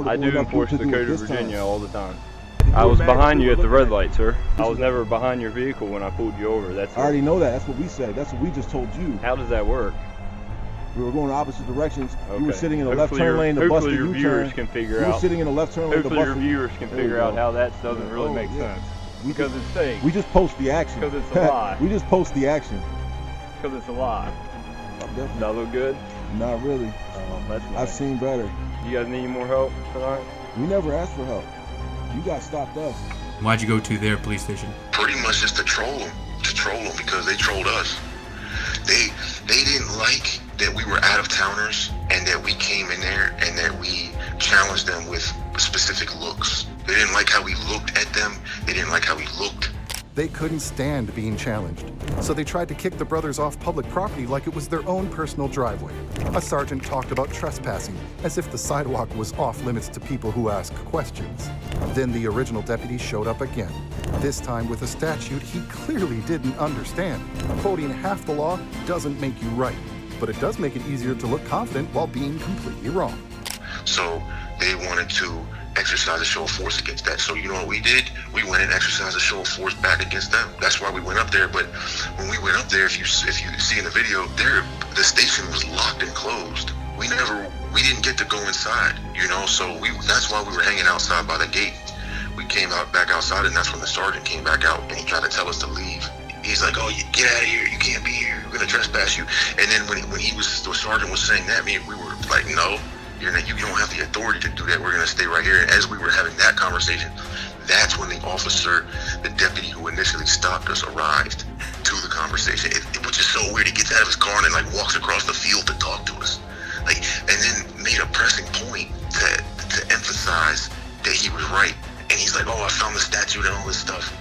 I do enforce the Code of Virginia all the time. I was behind you at the red light, sir. I was never behind your vehicle when I pulled you over. That's I already know that. That's what we said. That's what we just told you. How does that work? We were going in opposite directions. Okay. You were sitting in a left turn lane. The bus Hopefully your U-turn. viewers can figure out. You were sitting in a left turn lane. Hopefully your viewers can figure out how that doesn't really make sense. Because it's fake. We just post the action. Because it's a lie. We just post the action. Because it's a lie. Does that look good? Not really. That's nice. I've seen better. You guys need more help tonight? We never asked for help. You guys stopped us. Why'd you go to their police station? Pretty much just to troll them because they trolled us. They didn't like that we were out of towners and that we came in there and that we challenged them with specific looks. They didn't like how we looked at them. They didn't like how we looked. They couldn't stand being challenged, so they tried to kick the brothers off public property like it was their own personal driveway. A sergeant talked about trespassing, as if the sidewalk was off limits to people who ask questions. Then the original deputy showed up again, this time with a statute he clearly didn't understand. Quoting half the law doesn't make you right, but it does make it easier to look confident while being completely wrong. So they wanted to exercise a show of force against that. So you know what we did? We went and exercised a show of force back against them. That's why we went up there. But when we went up there, if you see in the video, the station was locked and closed. We didn't get to go inside, you know. So that's why we were hanging outside by the gate. We came back outside, and that's when the sergeant came back out and he tried to tell us to leave. He's like, "Oh, get out of here! You can't be here. We're gonna trespass you." And then when the sergeant was saying that, we were like, "No. You don't have the authority to do that. We're going to stay right here." And as we were having that conversation, that's when the deputy who initially stopped us, arrived to the conversation. Which is so weird. He gets out of his car and then walks across the field to talk to us. And then made a pressing point to emphasize that he was right. And he's like, "Oh, I found the statute and all this stuff."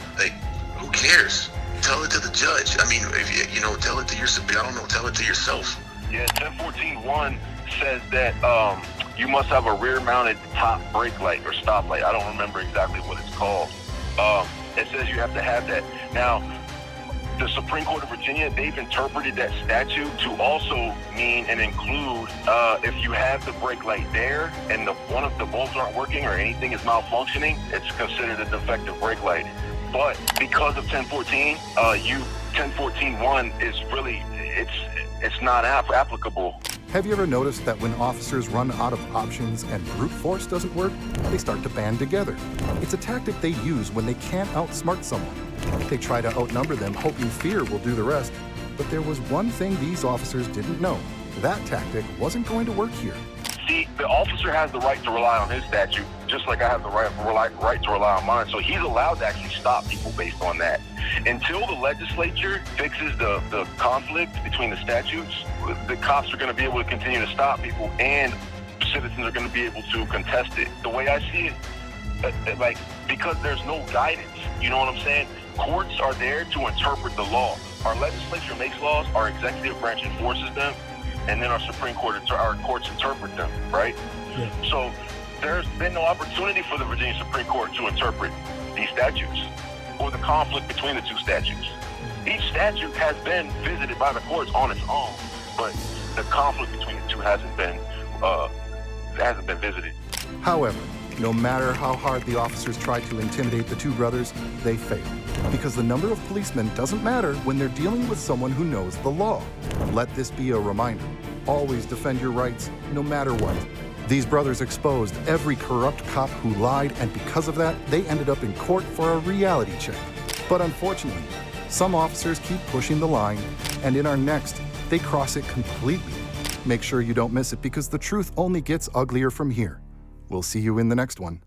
Who cares? Tell it to the judge. I mean, if tell it to tell it to yourself. Yeah, 1014.1 says that you must have a rear-mounted top brake light or stoplight. I don't remember exactly what it's called. It says you have to have that. Now, the Supreme Court of Virginia, they've interpreted that statute to also mean and include if you have the brake light there and one of the bulbs aren't working or anything is malfunctioning, it's considered a defective brake light. But because of 1014, 1014.1 is really, it's not applicable. Have you ever noticed that when officers run out of options and brute force doesn't work, they start to band together? It's a tactic they use when they can't outsmart someone. They try to outnumber them, hoping fear will do the rest. But there was one thing these officers didn't know. That tactic wasn't going to work here. See, the officer has the right to rely on his statute, just like I have the right to rely on mine. So he's allowed to actually stop people based on that. Until the legislature fixes the conflict between the statutes, the cops are going to be able to continue to stop people, and citizens are going to be able to contest it. The way I see it, like, because there's no guidance, you know what I'm saying? Courts are there to interpret the law. Our legislature makes laws, our executive branch enforces them, and then our Supreme Court, our courts interpret them, right? Yeah. So there's been no opportunity for the Virginia Supreme Court to interpret these statutes or the conflict between the two statutes. Each statute has been visited by the courts on its own, but the conflict between the two hasn't been visited. However, no matter how hard the officers tried to intimidate the two brothers, they failed. Because the number of policemen doesn't matter when they're dealing with someone who knows the law. Let this be a reminder. Always defend your rights, no matter what. These brothers exposed every corrupt cop who lied, and because of that, they ended up in court for a reality check. But unfortunately, some officers keep pushing the line, and in our next, they cross it completely. Make sure you don't miss it, because the truth only gets uglier from here. We'll see you in the next one.